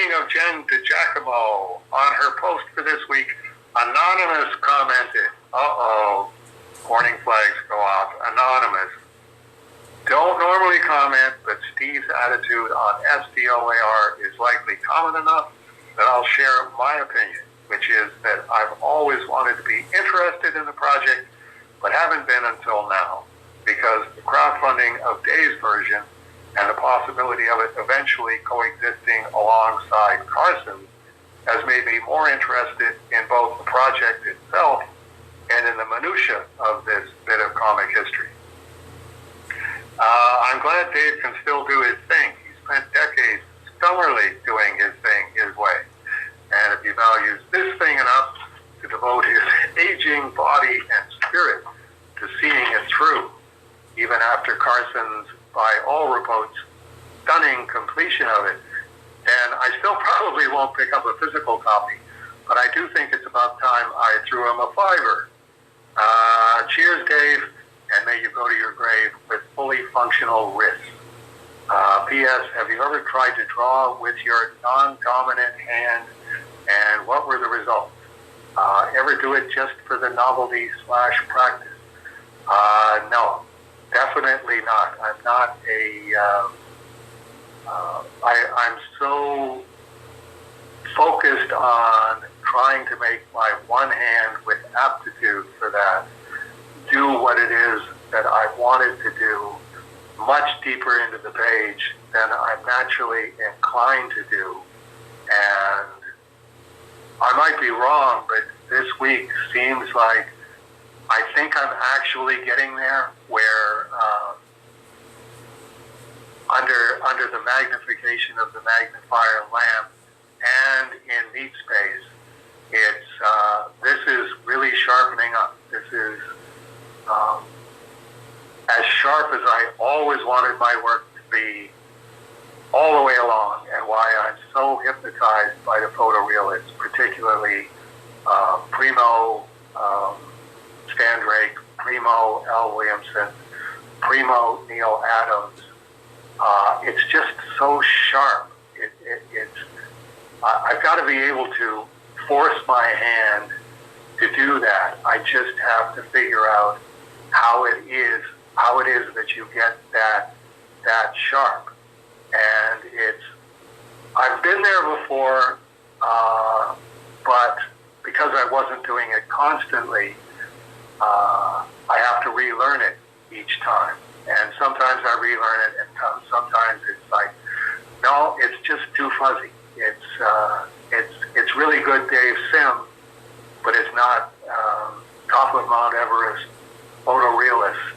Speaking of Jen DiGiacomo, on her post for this week, Anonymous commented, warning flags go off, Anonymous. Don't normally comment, but Steve's attitude on SDOAR is likely common enough that I'll share my opinion, which is that I've always wanted to be interested in the project, but haven't been until now, because the crowdfunding of Dave's version and the possibility of it eventually coexisting alongside Carson's has made me more interested in both the project itself and in the minutia of this bit of comic history. I'm glad Dave can still do his thing. He spent decades stellarly doing his thing his way. And if he values this thing enough to devote his aging body and spirit to seeing it through, even after Carson's, by all reports, stunning completion of it, then I still probably won't pick up a physical copy. But I do think it's about time I threw him a $5. Cheers, Dave, and may you go to your grave with fully functional wrists. P.S. Have you ever tried to draw with your non-dominant hand, and what were the results? Ever do it just for the novelty / practice? No, definitely not. I'm not I'm so focused on trying to make my one hand with aptitude for that do what it is that I wanted to do much deeper into the page than I'm naturally inclined to do. And I might be wrong, but this week seems like I think I'm actually getting there, where under the magnification of the magnifier lamp and in neat space, this is really sharpening up. This is as sharp as I always wanted my work to be all the way along, and why I'm so hypnotized by the photorealists, particularly Primo Stan Drake, Primo L. Williamson, Primo Neil Adams. It's just so sharp. I've got to be able to force my hand to do that. I just have to figure out how it is that you get that sharp. And I've been there before, but because I wasn't doing it constantly, I have to relearn it each time. And sometimes I relearn it, and sometimes it's like, no, it's just too fuzzy. It's really good Dave Sim, but it's not top of Mount Everest photorealist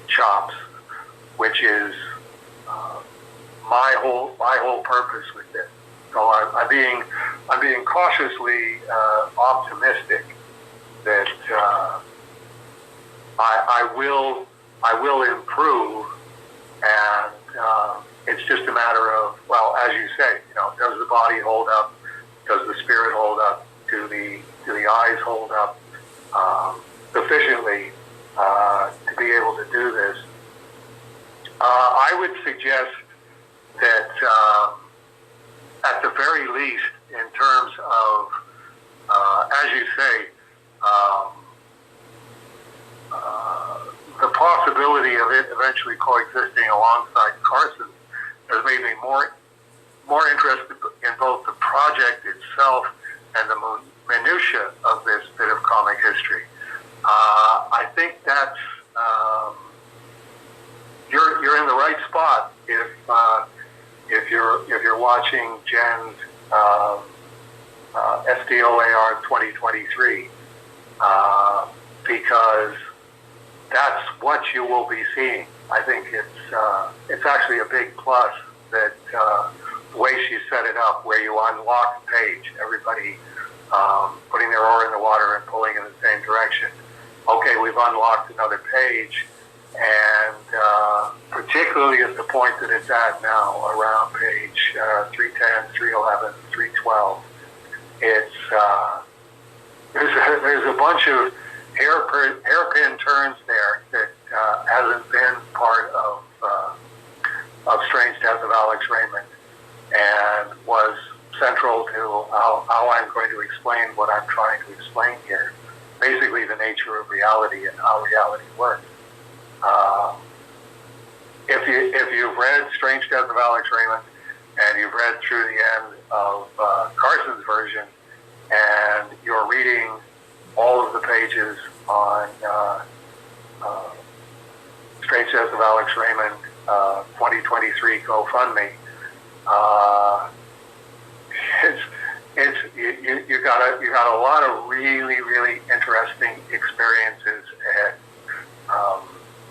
chops, which is my whole purpose with it. So I'm being cautiously optimistic that I will improve, and it's just a matter of, well, as you say, does the body hold up? Does the spirit hold up? Do the eyes hold up sufficiently to be able to do this? I would suggest that at the very least, in terms of, as you say, the possibility of it eventually coexisting alongside Carson has made me more interested in both the project itself and the minutia of this bit of comic history. I think that's you're in the right spot if you're watching Jen's SDOAR 2023, because that's what you will be seeing. I think it's actually a big plus that the way she set it up, where you unlock the page, everybody putting their oar in the water and pulling in the same direction. Okay, we've unlocked another page, and particularly at the point that it's at now, around page 310, 311, 312, there's a bunch of hairpin turns there that hasn't been part of Strange Death of Alex Raymond. and was central to how I'm going to explain what I'm trying to explain here. Basically, the nature of reality and how reality works. If you've read Strange Death of Alex Raymond, and you've read through the end of Carson's version, and you're reading all of the pages on Strange Death of Alex Raymond 2023 GoFundMe, you got a lot of really interesting experiences ahead.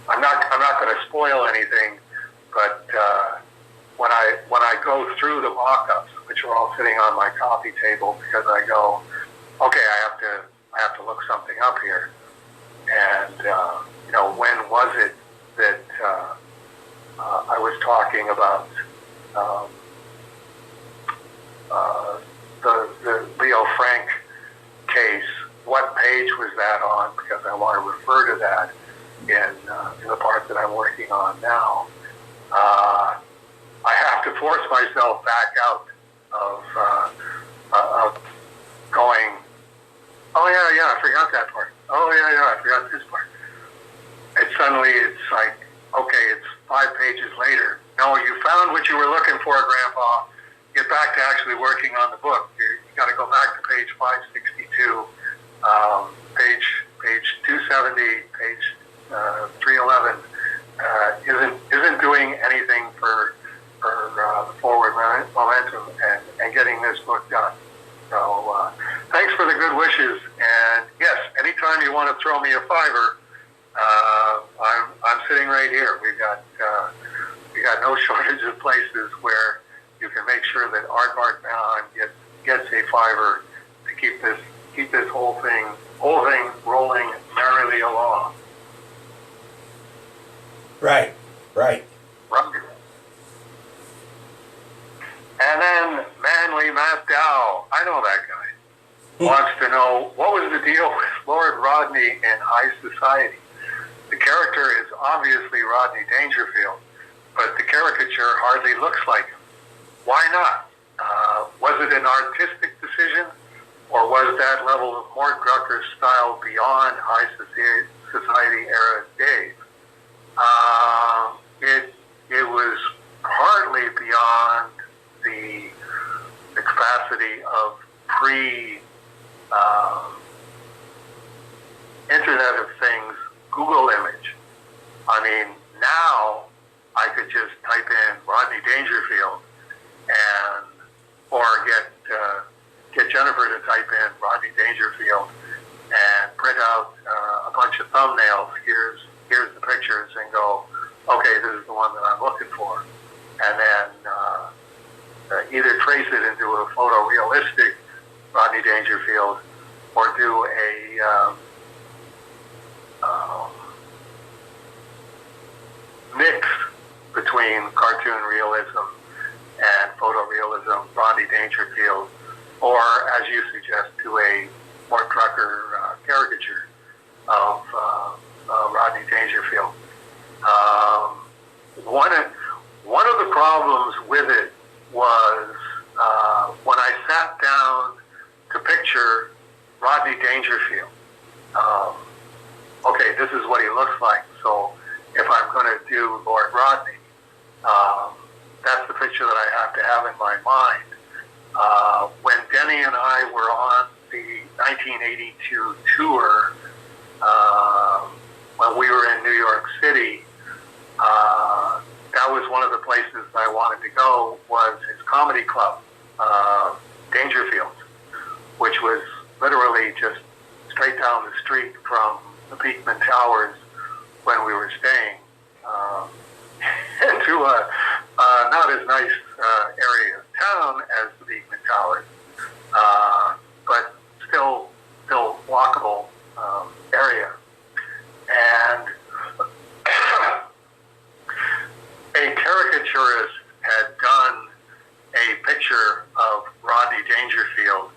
I'm not going to spoil anything, but when I go through the mock-ups, which are all sitting on my coffee table, because I go, okay, I have to look something up here, and when was it that I was talking about the Leo Frank case? What page was that on? Because I want to refer to that in the part that I'm working on now. I have to force myself back out of going, oh yeah, I forgot that part. Oh yeah, I forgot this part. And suddenly it's like, okay, it's 5 pages later. No, you found what you were looking for, Grandpa. Get back to actually working on the book. You got to go back to page 562, page 270, page 311. Isn't doing anything for the forward momentum and getting this book done. So thanks for the good wishes. And yes, anytime you want to throw me a $5, I'm sitting right here. We got no shortage of places where you can make sure that Aardvark now gets a $5 to keep this whole thing rolling merrily along. Right. And then Manly Matt Dow, I know that guy, wants to know, what was the deal with Lord Rodney in High Society? The character is obviously Rodney Dangerfield, but the caricature hardly looks like him. Why not? Was it an artistic decision, or was that level of Mort Drucker's style beyond High Society era days? It was partly beyond the capacity of Internet of Things Google image. I mean, now I could just type in Rodney Dangerfield or get Jennifer to type in Rodney Dangerfield and print out a bunch of thumbnails. Here's the pictures, and go, okay, this is the one that I'm looking for, and then either trace it into a photorealistic Rodney Dangerfield, or do a mix between cartoon realism and photorealism, Rodney Dangerfield, or, as you suggest, to a Mort Drucker caricature of Rodney Dangerfield. One of the problems with it was when I sat down to picture Rodney Dangerfield. Okay, this is what he looks like. So if I'm going to do Lord Rodney, that's the picture that I have to have in my mind. When Denny and I were on the 1982 tour, when we were in New York City, that was one of the places I wanted to go, was his comedy club, Dangerfield, which was literally just straight down the street from the Beekman Towers when we were staying, into a not as nice area of town as the Beekman Towers, but still walkable area. And a caricaturist had done a picture of Rodney Dangerfield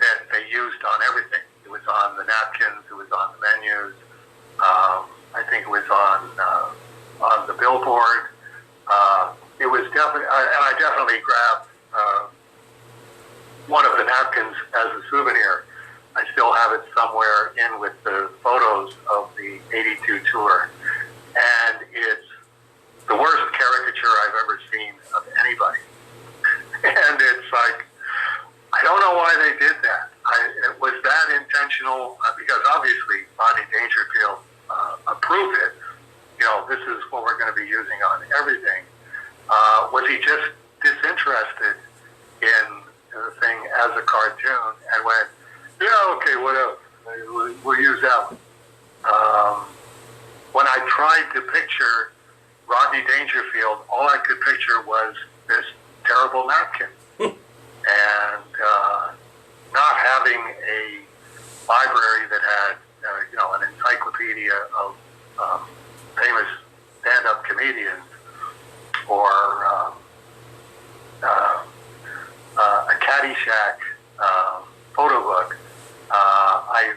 that they used on everything. It was on the napkins, it was on the menus, I think it was on the billboard. It was definitely, and I definitely grabbed one of the napkins as a souvenir. I still have it somewhere in with the photos of the 82 tour. And it's the worst caricature I've ever seen of anybody. And it's like, I don't know why they did that. Was that intentional? Because obviously Rodney Dangerfield approved it. You know, this is what we're going to be using on everything. Was he just disinterested in the thing as a cartoon and went, yeah, okay, whatever, we'll use that one. When I tried to picture Rodney Dangerfield, all I could picture was this terrible napkin. And not having a library that had, an encyclopedia of famous stand-up comedians or a Caddyshack photo book, I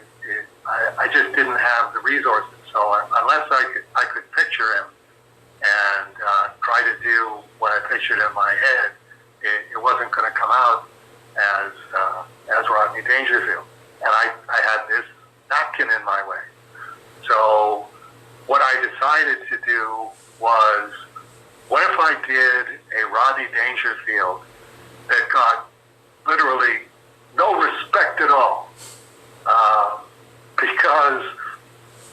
just didn't have the resources. So unless I could picture him and try to do what I pictured in my head, it wasn't going to come out as Rodney Dangerfield. And I had this napkin in my way. So what I decided to do was, what if I did a Rodney Dangerfield that got literally no respect at all? Because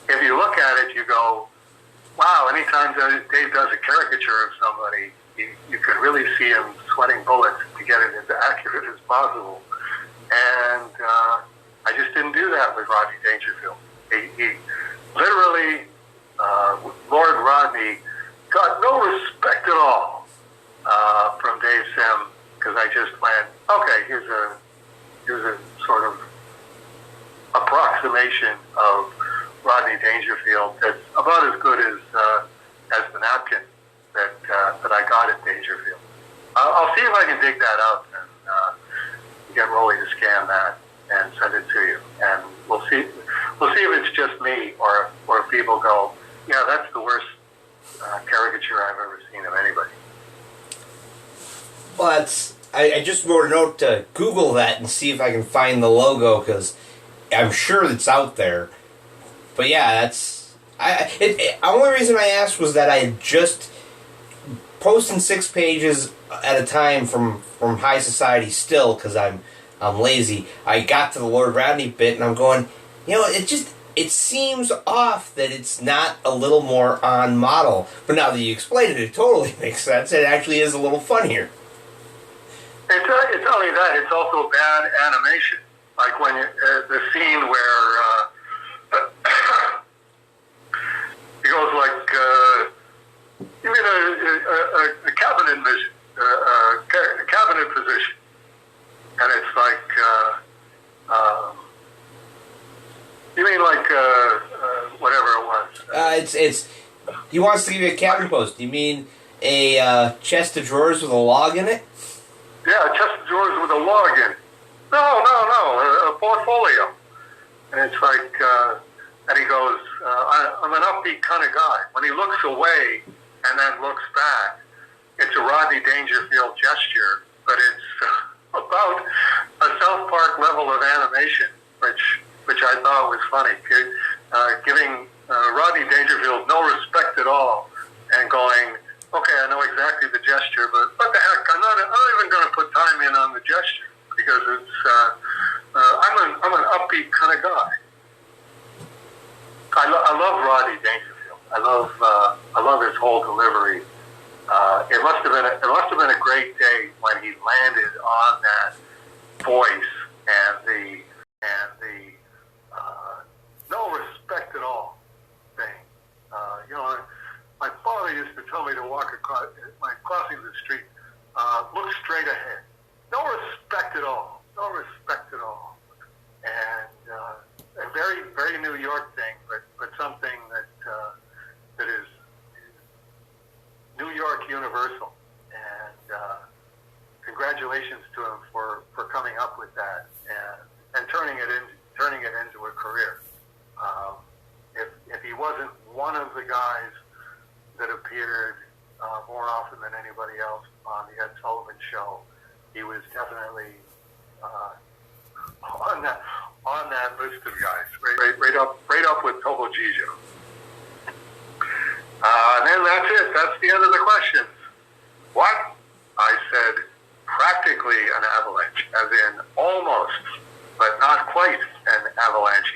if you look at it, you go, wow, anytime Dave does a caricature of somebody, you could really see him sweating bullets to get it as accurate as possible. And I just didn't do that with Rodney Dangerfield. He literally, Lord Rodney, got no respect at all from Dave Sim, because I just went, okay, here's a sort of approximation of Rodney Dangerfield that's about as good as the napkin that I got at Dangerfield. I'll see if I can dig that out and get Rolly to scan that and send it to you, and we'll see if it's just me or if people go, yeah, that's the worst caricature I've ever seen of anybody. Well, I just wrote a note to Google that and see if I can find the logo, because I'm sure it's out there. But yeah, the only reason I asked was that I had just posting 6 pages at a time from High Society still, because I'm lazy. I got to the Lord Rodney bit and I'm going, it seems off that it's not a little more on model. But now that you explained it totally makes sense. It actually is a little funnier. It's only that, it's also bad animation. Like when the scene where he goes like, you mean a cabinet mission, a cabinet position, and it's like, you mean like whatever it was. It's he wants to give you a cabinet post. You mean a chest of drawers with a log in it? Yeah, a chest of drawers with a log in it. No, a portfolio. And it's like, and he goes, I'm an upbeat kind of guy. When he looks away and then looks back, it's a Rodney Dangerfield gesture, but it's about a South Park level of animation, which I thought was funny. Giving Rodney Dangerfield no respect at all and going, okay, I know exactly the gesture, but what the heck, I'm not even going to put time in on the gesture, because it's I'm an upbeat kind of guy. I love Rodney Dangerfield. I love his whole delivery. It must have been a great day when he landed on that voice and the no respect at all thing. My father used to tell me to walk across, crossing the street, look straight ahead. No respect at all. No respect at all. And a very, very New York thing, but something that is New York universal. And congratulations to him for coming up with that and turning it into a career. If he wasn't one of the guys that appeared more often than anybody else on the Ed Sullivan Show, he was definitely on that list of guys, right up with Tobo Gijo. And then that's it. That's the end of the questions. What? I said practically an avalanche, as in almost, but not quite an avalanche